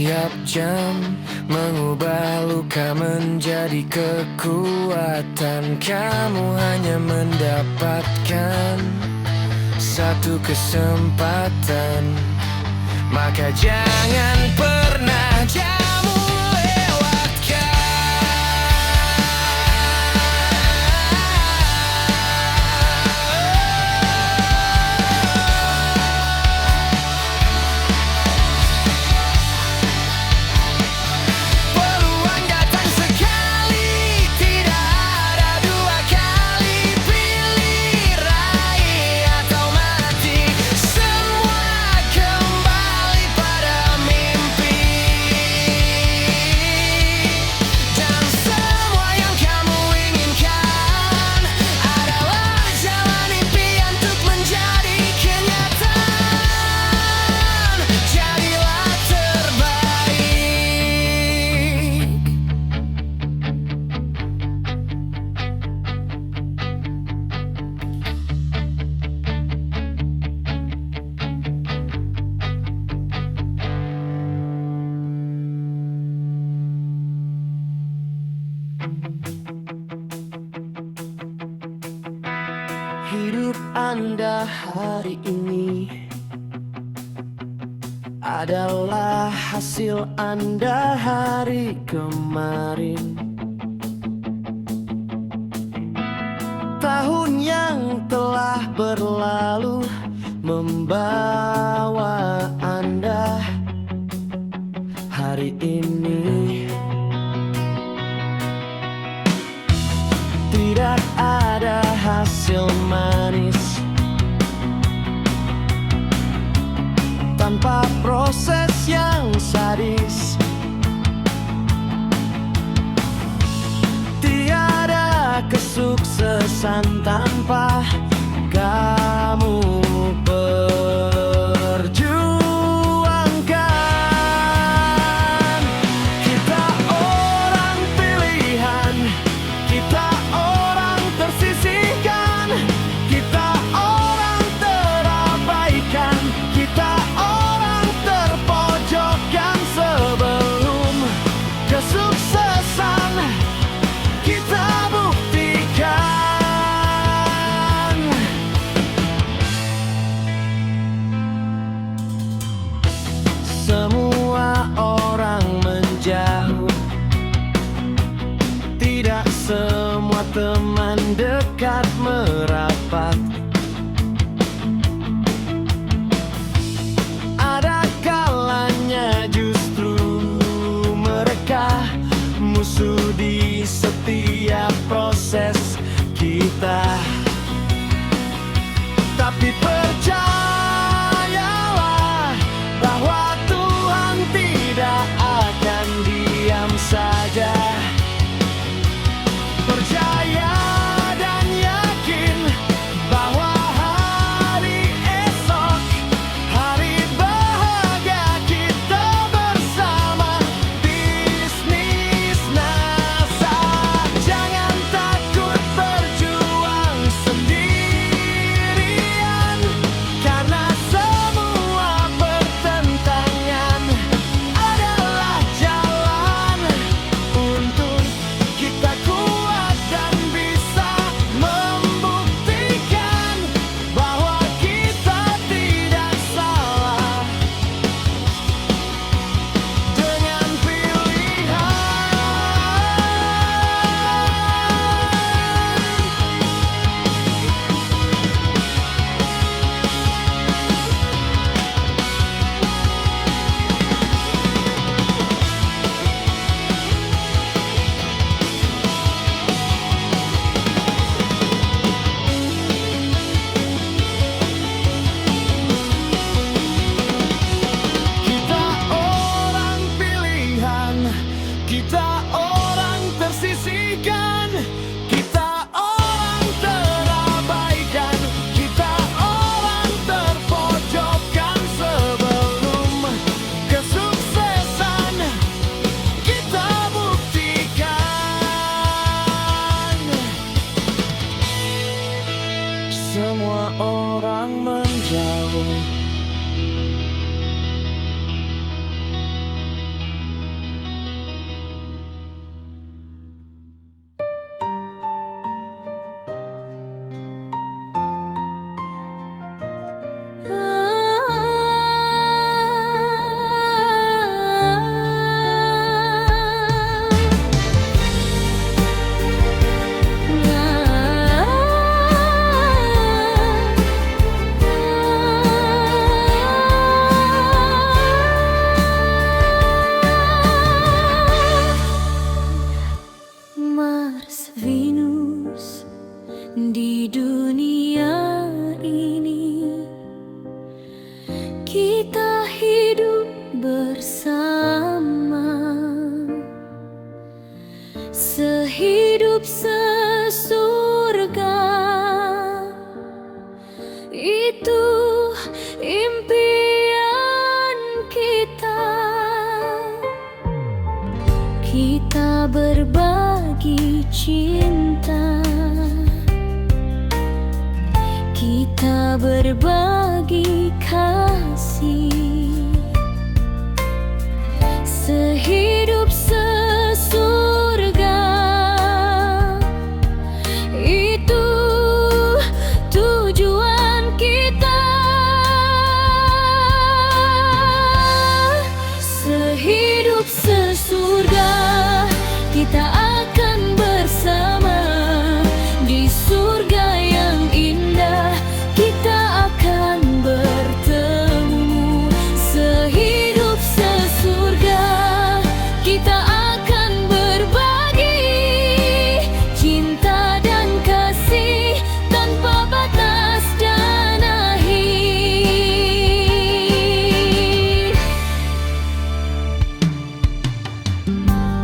Setiap jam mengubah luka menjadi kekuatan. Kamu hanya mendapatkan satu kesempatan, maka jangan pernah kamu lewatkan. Peluang datang sekali, tidak ada dua kali. Pilih raih atau mati, semua kembali pada mimpi. Dan semua yang kamu inginkan adalah jalan impian untuk menjadi kenyataan. Jadilah terbaik. Hidup Anda hari ini adalah hasil Anda hari kemarin. Tahun yang telah berlalu membawa Anda hari ini. Tidak ada hasil manis tanpa proses yang sadis. Tiada kesuksesan tanpa kamu perjuangkan. Kita orang pilihan, kita orang tersisihkan, kita orang terabaikan, kita orang terpojokkan. Sebelum kesuksesan kita buktikan. Semua orang menjauh, tidak semua teman dekat merapat. Ada kalanya justru mereka musuh di setiap proses kita. Tapi percayalah bahwa Tuhan tidak akan diam saja. Percaya dan yakin bahwa hari esok, hari bahagia kita bersama. Bisnis NASA, jangan takut berjuang sendirian, karena semua pertentangan adalah jalan untuk kita kuat dan bisa membuktikan bahwa kita tidak salah dengan pilihan. Kita orang pilihan, kita orang tersisihkan, kita orang terabaikan, kita orang terpojokkan. Sebelum kesuksesan kita buktikan. Semua orang menjauh, sehidup sesurga. Itu impian kita. Kita berbagi cinta, kita berbagi kasih, sehidup sesurga. Itu tujuan kita. Sehidup sesurga, kita akan bersama di surga yang indah. Kita akan bertemu, sehidup sesurga. Kita akan berbagi cinta dan kasih tanpa batas dan akhir.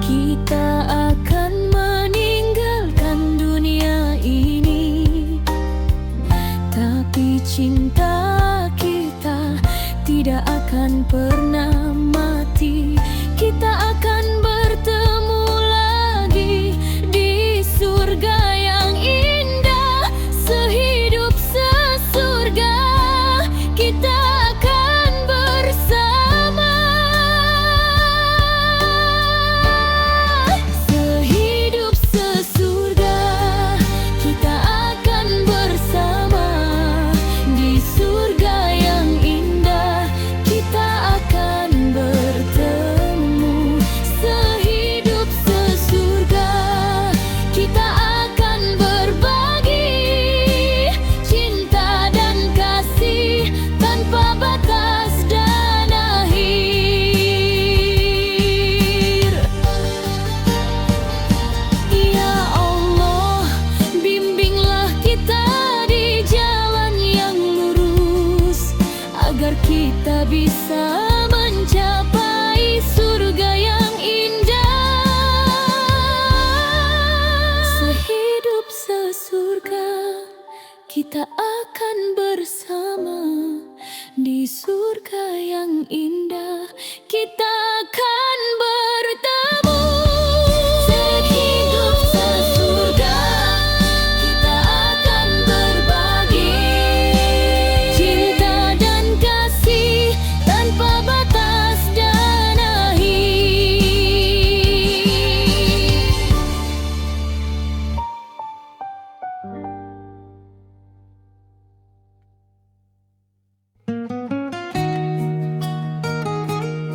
Kita akan meninggalkan dunia ini, tapi cinta kita tidak akan pernah mati. Kita akan bertemu lagi di surga yang indah, sehidup sesurga. Kita akan bersama, sehidup sesurga. Kita akan bersama di surga yang indah. Kita akan bertemu, sehidup sesurga. Kita akan berbagi cinta dan kasih tanpa batas dan akhir. Ya Allah, bimbinglah kita di jalan yang lurus, agar kita bisa mencapai surga yang indah, sehidup sesurga. Kita akan bersama di surga yang indah. Kita akan bertemu, sehidup sesurga. Kita akan berbagi cinta dan kasih tanpa batas dan akhir.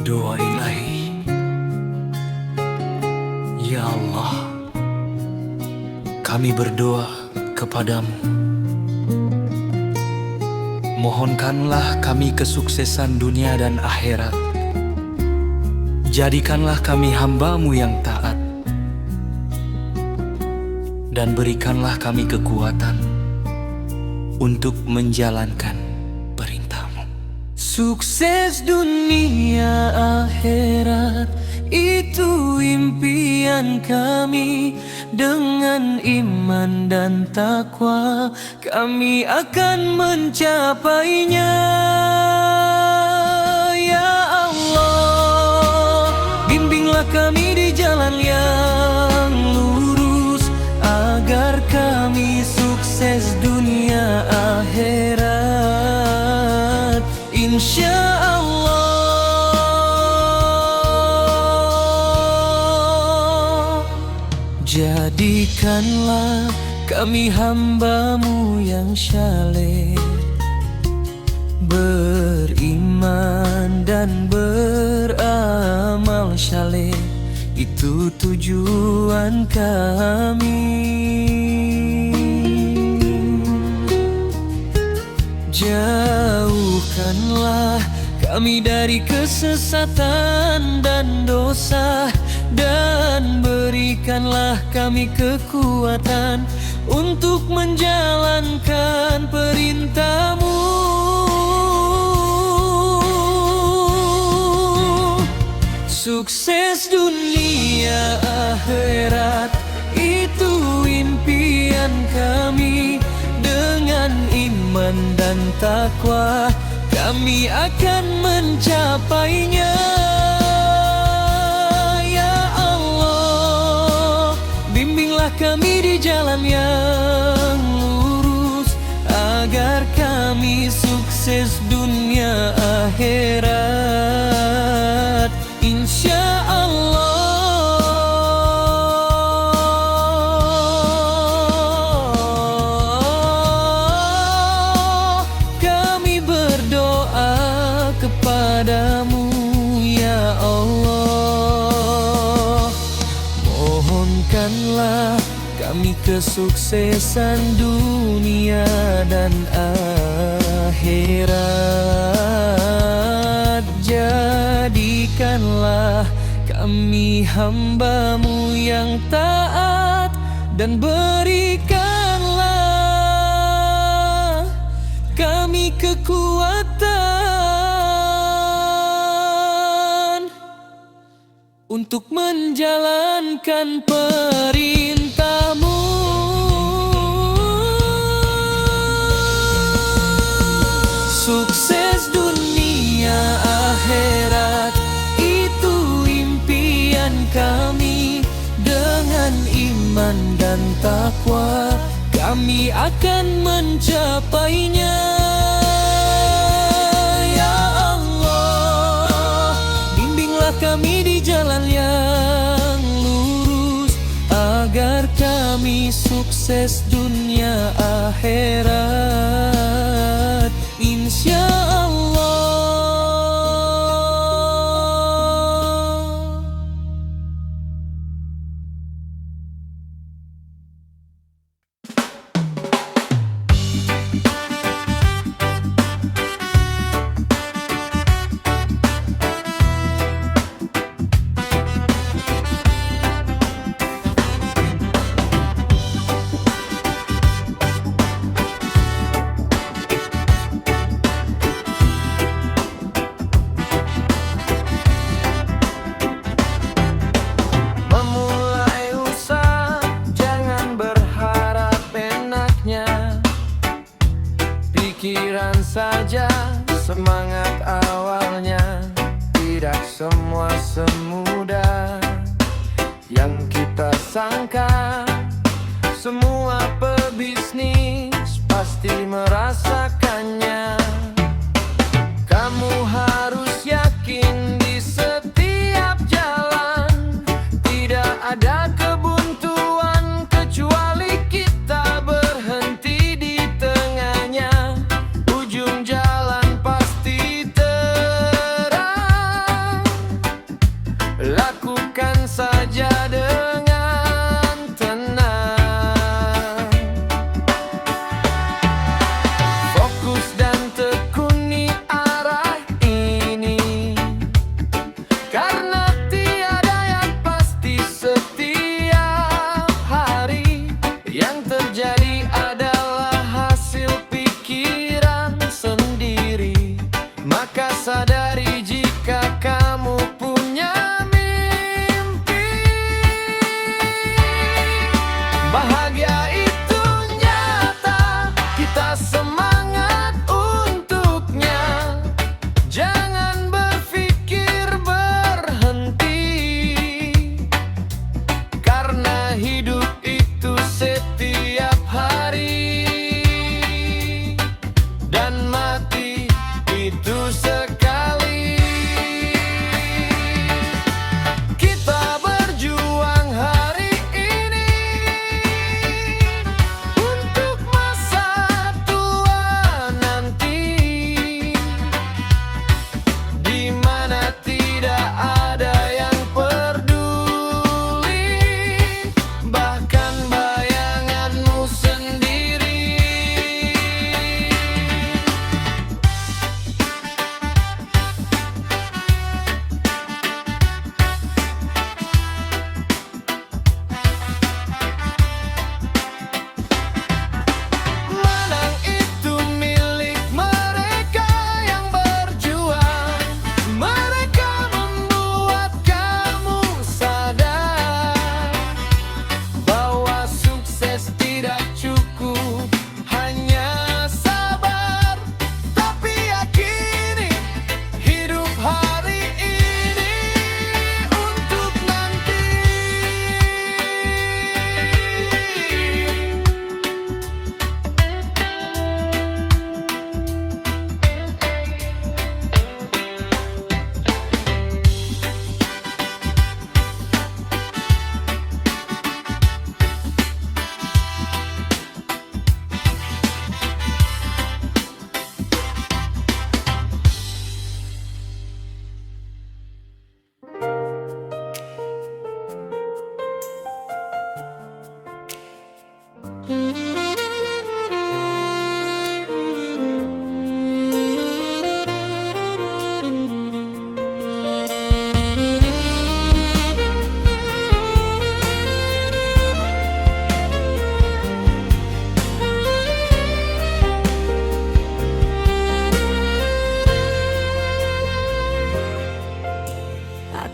Doa ilahi. Ya Allah, kami berdoa kepadamu. Mohonkanlah kami kesuksesan dunia dan akhirat. Jadikanlah kami hamba-Mu yang taat, dan berikanlah kami kekuatan untuk menjalankan perintah-Mu. Sukses dunia akhirat, itu impian kami. Dengan iman dan takwa, kami akan mencapainya. Ya Allah, bimbinglah kami di jalan yang lurus, agar kami sukses dunia akhirat, insya Allah. Jadikanlah kami hamba-Mu yang syaleh, beriman dan beramal syaleh. Itu tujuan kami. Jauhkanlah kami dari kesesatan dan dosa, dan berikanlah kami kekuatan untuk menjalankan perintah-Mu. Sukses dunia akhirat, iman dan takwa, kami akan mencapainya. Ya Allah, bimbinglah kami di jalan yang lurus, agar kami sukses dunia akhirat, insya Allah. Kami berdoa kepadamu ya Allah, mohonkanlah kami kesuksesan dunia dan akhirat. Jadikanlah kami hamba-Mu yang taat, dan berikanlah kami kekuatan untuk menjalankan perintah-Mu. Sukses dunia akhirat, itu impian kami. Dengan iman dan takwa, kami akan mencapainya. Ya Allah, bimbinglah kami di jalan yang lurus, agar kami sukses dunia akhirat, insya Allah. Pikiran saja semangat awalnya, tidak semua semudah yang kita sangka. Semua pebisnis pasti merasakannya. Kamu harus yakin di setiap jalan tidak ada kebuntuan, kecuali kita berhenti di tengahnya. Ujung jalan pasti terang. Lakukan saja dengan tenang. Fokus dan tekuni arah ini, karena tiada yang pasti setia.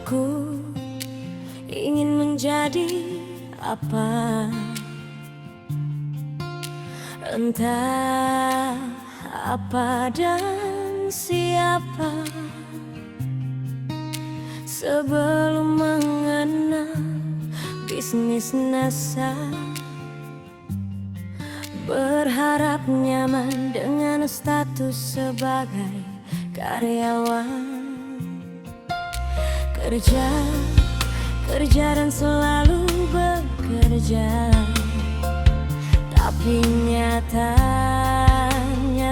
Aku ingin menjadi apa, entah apa dan siapa, sebelum mengenal bisnis NASA. Berharap nyaman dengan status sebagai karyawan. Kerja dan selalu bekerja, tapi nyatanya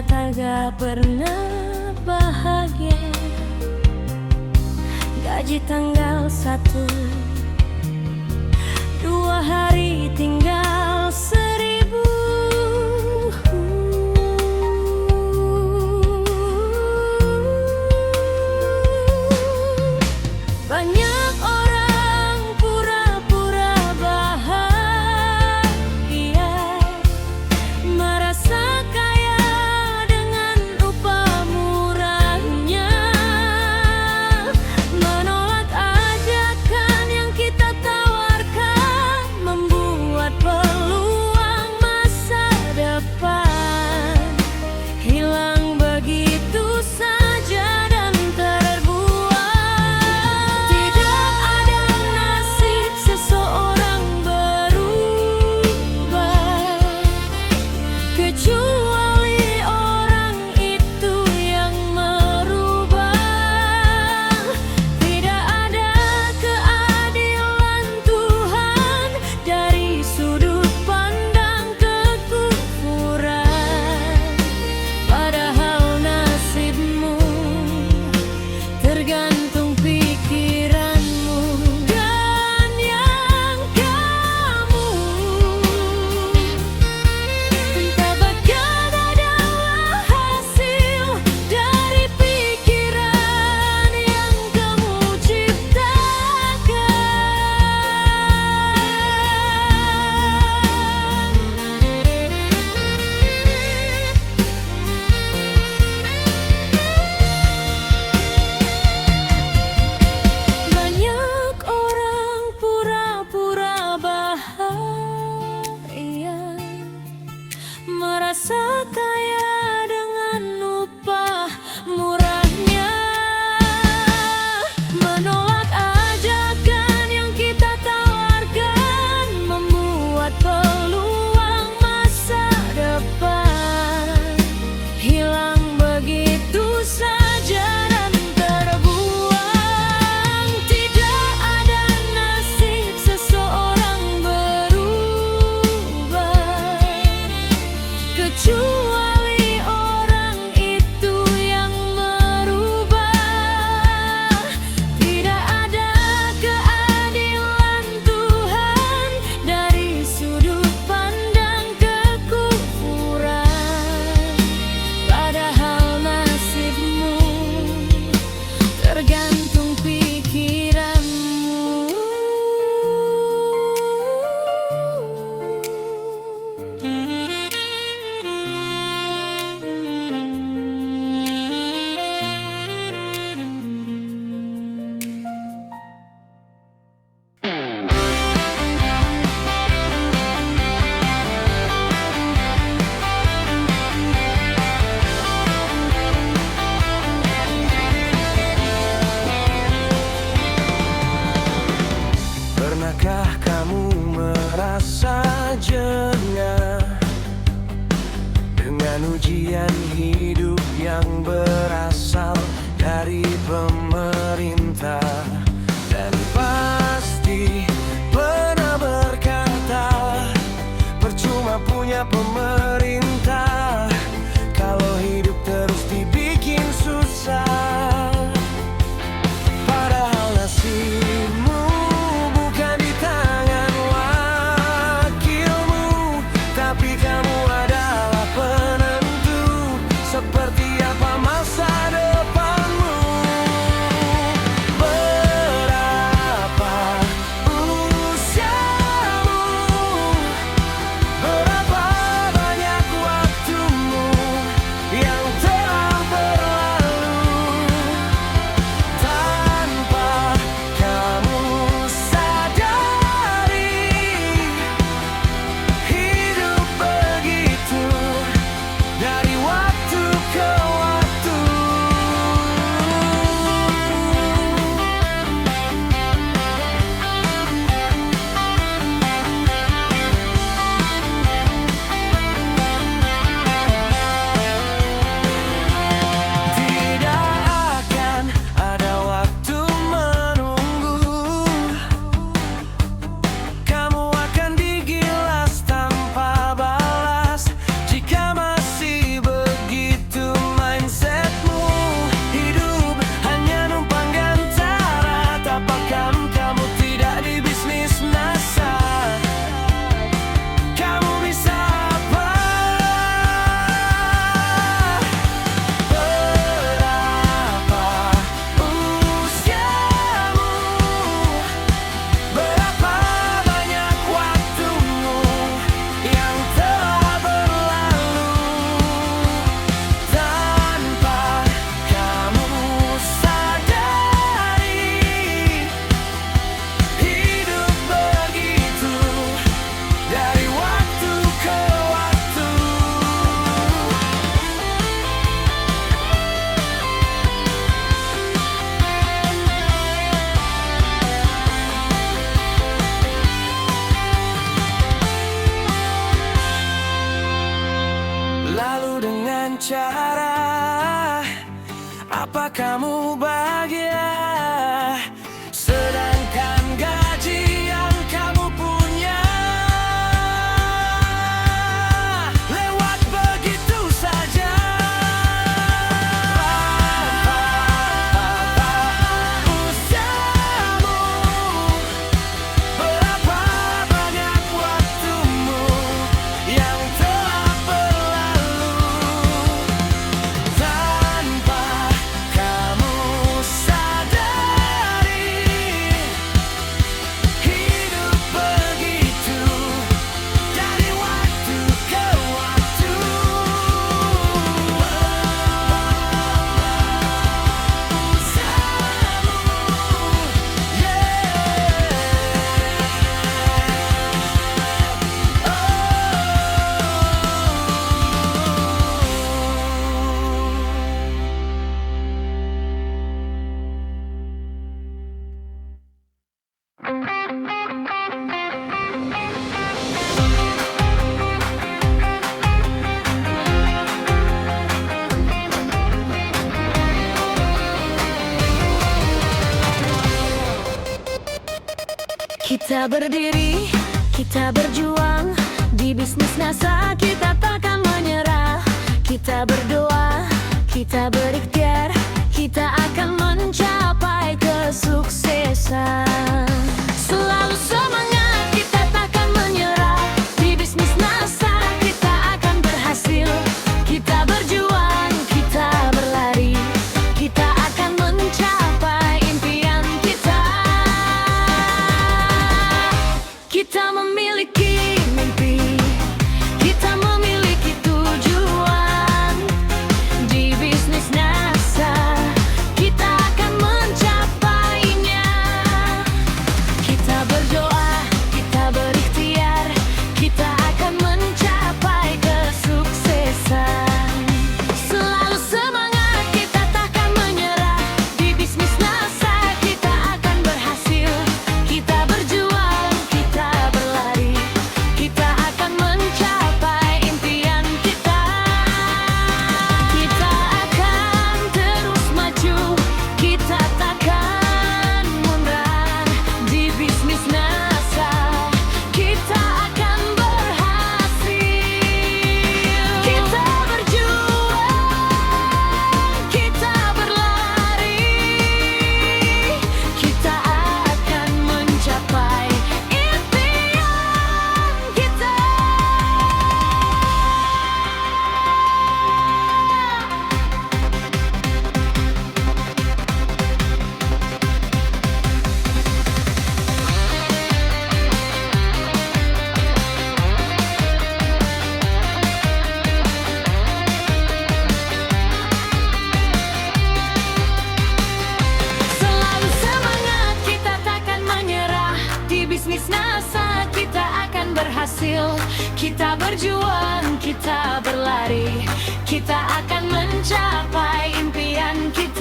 tak pernah bahagia. Gaji tanggal 1, 2 hari tinggal 1.000. Banyak orang pura-pura bahagia, merasa kaya dengan upah murahnya, menolak ajakan yang kita tawarkan, membuat peluang masa depan hilang begitu saja dan terbuang. Tidak ada nasib seseorang berubah, kecuali orang itu yang merubah. Tidak ada keadilan Tuhan dari sudut pandang kekufuran, padahal nasibmu tergantung pikiranmu dan yang kamu dapatkan adalah hasil dari pikiran yang kamu ciptakan. Banyak orang pura-pura bahagia, merasa kaya dengan upah murahnya, menolak ajakan yang kita tawarkan, membuat peluang masa depan hilang begitu saja dan terbuang. Tidak ada nasib seseorang berubah, kecuali orang itu yang merubah. Tidak ada keadilan Tuhan dari sudut pandang kekufuran, padahal nasibmu tergantung pikiranmu. Pernahkah kamu merasa jengah dengan ujian hidup yang berasal dari pemerintah? Dan pasti pernah berkata, percuma punya pemerintah kalau hidup terus dibikin susah. Padahal nasibmu bukan di tangan wakilmu, tapi bicara, apa kamu bahagia? Sedangkan gaji yang kamu punya lewat begitu saja. Usahamu, berapa banyak waktumu yang telah berlalu tanpa kamu sadari. Hidup begitu dari waktu ke waktu. Kita berdiri, kita berjuang di bisnis NASA, kita takkan menyerah. Kita berdoa, kita berikhtiar, kita akan mencapai kesuksesan. Selalu semangat, kita takkan menyerah. Di bisnis NASA kita akan berhasil. Kita berjuang, kita berlari, kita akan mencapai impian kita. Kita memiliki mimpi, kita memiliki tujuan. Di bisnis NASA kita akan mencapainya. Kita berdoa, kita berikhtiar, kita akan mencapai kesuksesan. Selalu semangat, kita takkan menyerah. Di bisnis NASA kita akan berhasil. Kita berjuang, kita berlari, kita akan mencapai impian kita. Kita akan terus maju, kita takkan mundur. Di bisnis NASA kita akan berhasil. Kita berjuang, kita berlari, kita akan mencapai impian kita. Selalu semangat, kita takkan menyerah. Di bisnis NASA kita akan berhasil. Kita berjuang, kita berlari, kita akan mencapai impian kita.